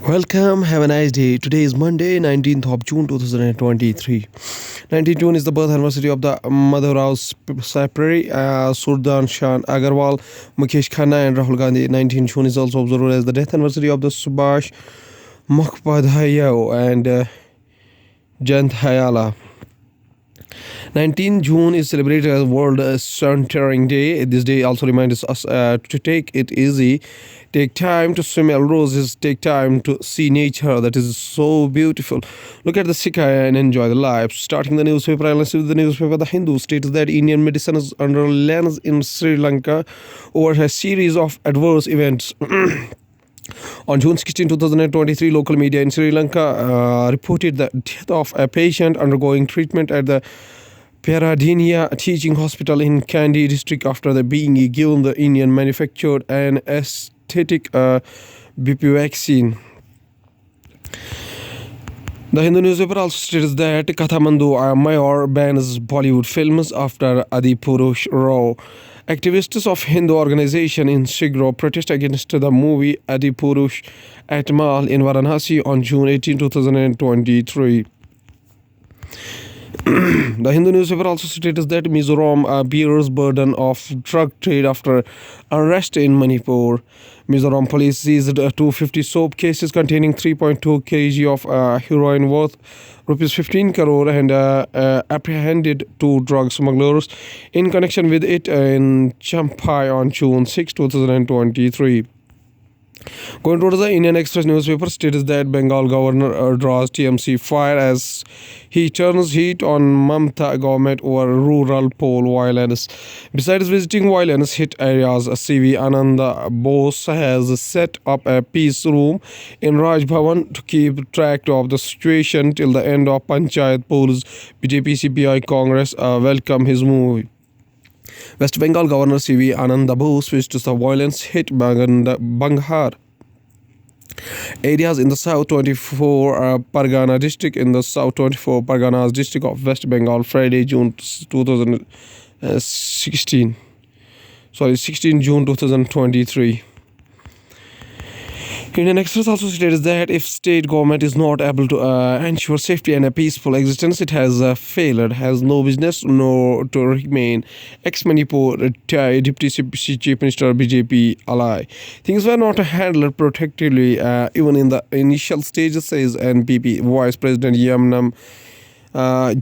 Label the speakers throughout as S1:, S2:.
S1: Welcome, have a nice day. Today is Monday, 19th of June 2023. 19th June is the birth anniversary of the Madhavrao Sapri, Surdan Shan Agarwal, Mukesh Khanna, and Rahul Gandhi. 19th June is also observed as the death anniversary of the Subhash Mukhopadhyay and Jayant Hayala. 19 June is celebrated as World Sunterring Day. This day also reminds us to take it easy, take time to smell roses, take time to see nature that is so beautiful. Look at the sky and enjoy the life. Starting the newspaper, I with the newspaper The Hindu states that Indian medicine is under lens in Sri Lanka over a series of adverse events. On June 16, 2023, local media in Sri Lanka reported the death of a patient undergoing treatment at the Peradeniya Teaching Hospital in Kandy district after being given the Indian manufactured and aesthetic BP vaccine. The Hindu newspaper also states that Kathamandu Mayor bans Bollywood films after Adipurush Rao. Activists of Hindu organization in Shigro protest against the movie Adipurush at Mall in Varanasi on June 18, 2023. The Hindu newspaper also states that Mizoram bears burden of drug trade after arrest in Manipur. Mizoram police seized 250 soap cases containing 3.2 kg of heroin worth rupees 15 crore and apprehended two drug smugglers in connection with it in Champai on June 6, 2023. Going towards the Indian Express newspaper states that Bengal governor draws TMC fire as he turns heat on Mamata government over rural poll violence. Besides visiting violence hit areas, CV Ananda Bose has set up a peace room in Raj Bhavan to keep track of the situation till the end of Panchayat polls. BJP CPI Congress welcome his move. West Bengal Governor CV Ananda Bose wished the violence hit Banghar areas in the South 24 Pargana district in the South 24 Parganas district of West Bengal Friday, June 2016. 16 June 2023. Indian Express also states that if state government is not able to ensure safety and a peaceful existence, it has failed, has no business nor to remain. Ex-Manipur Deputy Chief Minister BJP ally. Things were not handled protectively even in the initial stages, says NPP Vice President Yamnam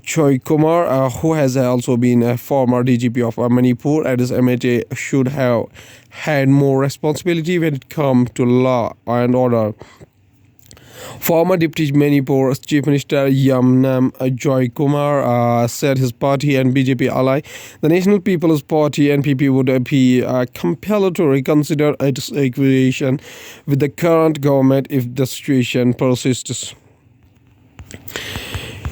S1: Joy Kumar, who has also been a former DGP of Manipur, and his MHA should have had more responsibility when it comes to law and order. Former Deputy Manipur Chief Minister Yamnam Joy Kumar said his party and BJP ally, the National People's Party NPP, would be compelled to reconsider its equation with the current government if the situation persists.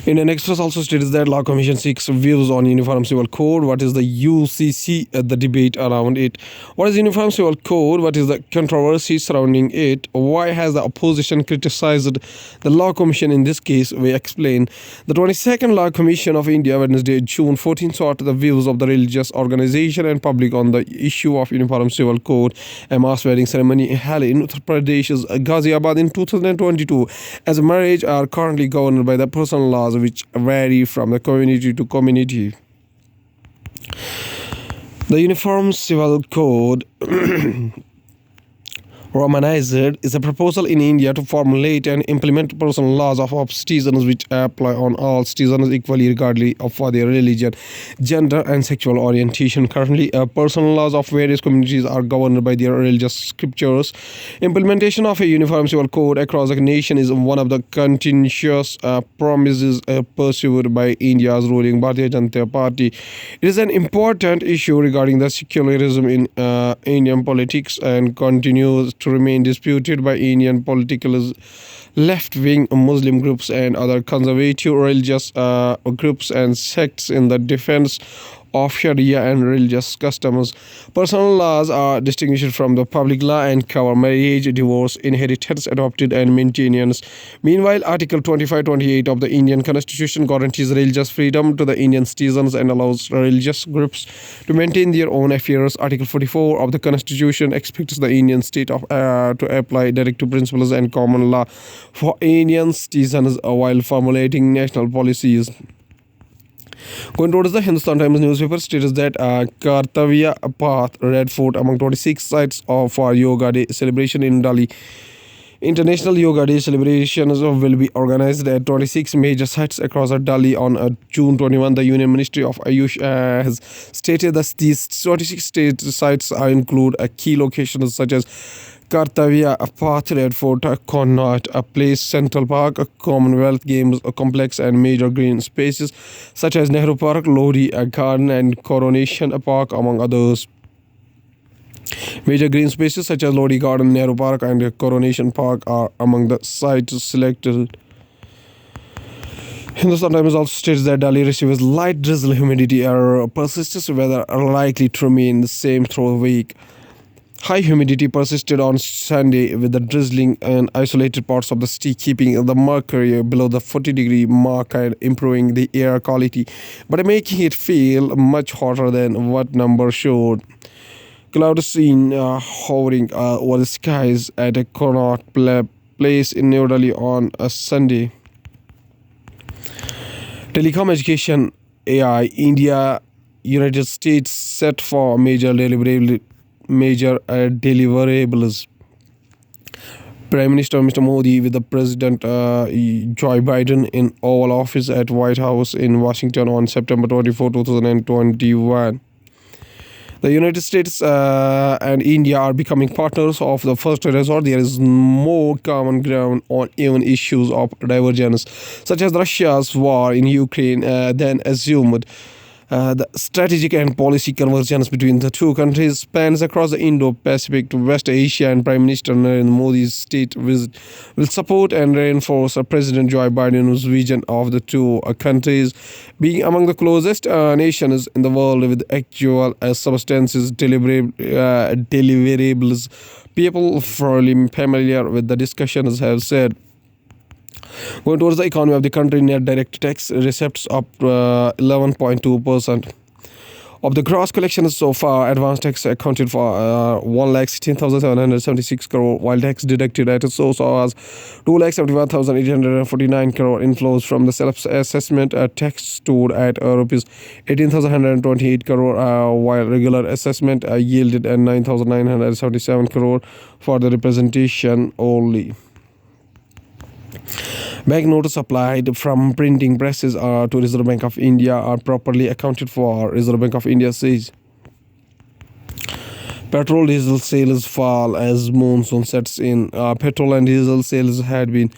S1: Indian Express also states that Law Commission seeks views on Uniform Civil Code. What is the UCC? The debate around it. What is Uniform Civil Code? What is the controversy surrounding it? Why has the opposition criticized the Law Commission in this case? We explain. The 22nd Law Commission of India, Wednesday, June 14, sought the views of the religious organization and public on the issue of Uniform Civil Code. A mass wedding ceremony held in Uttar Pradesh's Ghaziabad in 2022 as marriage are currently governed by the personal laws which vary from the community to community. The Uniform Civil Code Romanized is a proposal in India to formulate and implement personal laws of citizens which apply on all citizens equally regardless of their religion, gender and sexual orientation. Currently, personal laws of various communities are governed by their religious scriptures. Implementation of a uniform civil code across the nation is one of the continuous promises pursued by India's ruling Bharatiya Janata Party. It is an important issue regarding the secularism in Indian politics and continues to remain disputed by Indian political left-wing Muslim groups and other conservative religious groups and sects in the defense of Sharia and religious customs. Personal laws are distinguished from the public law and cover marriage, divorce, inheritance, adopted, and maintenance. Meanwhile, Article 25-28 of the Indian Constitution guarantees religious freedom to the Indian citizens and allows religious groups to maintain their own affairs. Article 44 of the Constitution expects the Indian state to apply directive principles and common law for Indian citizens while formulating national policies. Going towards the Hindustan Times newspaper states that Kartavya Path Red Fort among 26 sites for Yoga Day celebration in Delhi. International Yoga Day celebrations will be organized at 26 major sites across Delhi on June 21. The Union Ministry of Ayush has stated that these 26 state sites include key locations such as Kartavya Path, Red Fort, Connaught Place, Central Park, Commonwealth Games Complex, and major green spaces such as Nehru Park, Lodi Garden, and Coronation Park, among others. Major green spaces such as Lodi Garden, Nehru Park, and Coronation Park are among the sites selected. Hindustan Times also states that Delhi receives light drizzle, humidity, or persistent weather are likely to remain the same through the week. High humidity persisted on Sunday with the drizzling in isolated parts of the city, keeping the mercury below the 40-degree mark and improving the air quality, but making it feel much hotter than what numbers showed. Clouds seen hovering over the skies at a Connaught Place in New Delhi on a Sunday. Telecom education AI India United States set for major deliverables. Prime Minister Mr. Modi with the President Joe Biden in Oval Office at White House in Washington on September 24, 2021. The United States and India are becoming partners of the first resort. There is more common ground on even issues of divergence, such as Russia's war in Ukraine, than assumed. The strategic and policy convergence between the two countries spans across the Indo-Pacific to West Asia, and Prime Minister Narendra Modi's state visit will support and reinforce President Joe Biden's vision of the two countries being among the closest nations in the world with actual substances deliverables. People fairly familiar with the discussions have said. Going towards the economy of the country, net direct tax receipts up 11.2%. Of the gross collections so far, advance tax accounted for 1,16,776 crore, while tax deducted at its source was 2,71,849 crore. Inflows from the self-assessment tax stood at rupees 18,128 crore, while regular assessment yielded 9,977 crore for the representation only. Banknotes supplied from printing presses to Reserve Bank of India are properly accounted for, Reserve Bank of India says. Petrol diesel sales fall as monsoon sets in. Petrol and diesel sales had been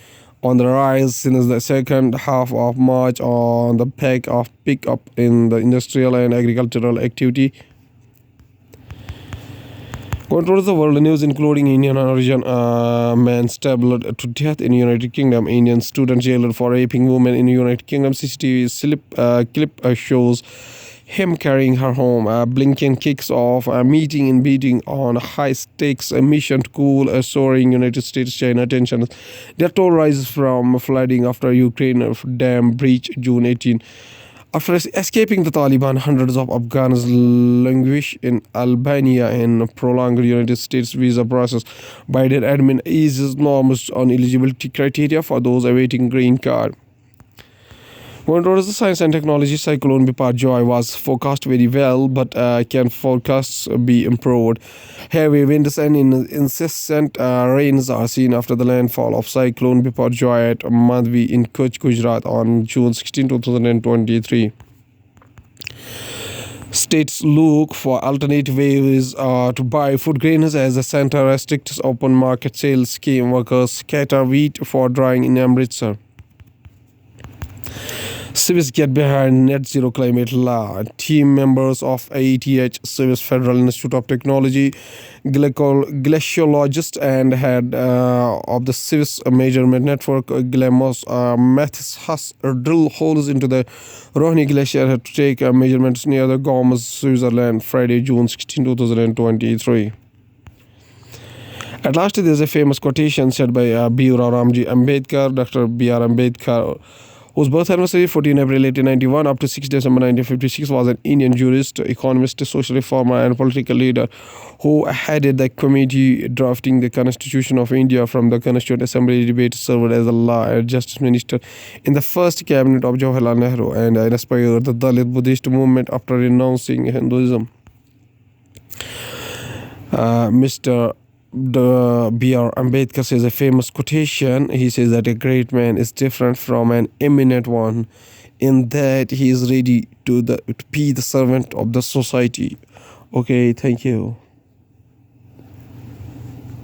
S1: on the rise since the second half of March on the back of pickup in the industrial and agricultural activity. Going towards the world news, including Indian origin man stabbed to death in United Kingdom, Indian student jailed for raping woman in United Kingdom. CCTV clip shows him carrying her home. Blinken kicks off a meeting in Beijing on high-stakes mission to cool a soaring United States-China tensions. Their toll rises from flooding after Ukraine dam breach June 18. After escaping the Taliban, hundreds of Afghans languish in Albania in a prolonged United States visa process. Biden admin eases norms on eligibility criteria for those awaiting green card. Going towards the science and technology, cyclone Biparjoy was forecast very well, but can forecasts be improved? Heavy winds and incessant rains are seen after the landfall of cyclone Biparjoy at Mandvi in Kutch, Gujarat on June 16, 2023. States look for alternative ways to buy food grains as the center restricts open market sales scheme. Workers scatter wheat for drying in Amritsar. Civis get behind net zero climate law. Team members of AETH, Civis Federal Institute of Technology, glaciologist and head of the Civis Measurement Network, Glamos Mathis drill holes into the Rohni Glacier had to take measurements near the Gomes, Switzerland, Friday, June 16, 2023. At last, there is a famous quotation said by B.R. Ramji Ambedkar, Dr. B.R. Ambedkar, whose birth anniversary, 14 April 1891, up to 6 December 1956, was an Indian jurist, economist, social reformer, and political leader who headed the committee drafting the Constitution of India from the Constituent Assembly debate, served as a law and justice minister in the first cabinet of Jawaharlal Nehru, and inspired the Dalit Buddhist movement after renouncing Hinduism. Mr. B.R. Ambedkar says a famous quotation. He says that a great man is different from an eminent one in that he is ready to be the servant of the society. Okay, thank you.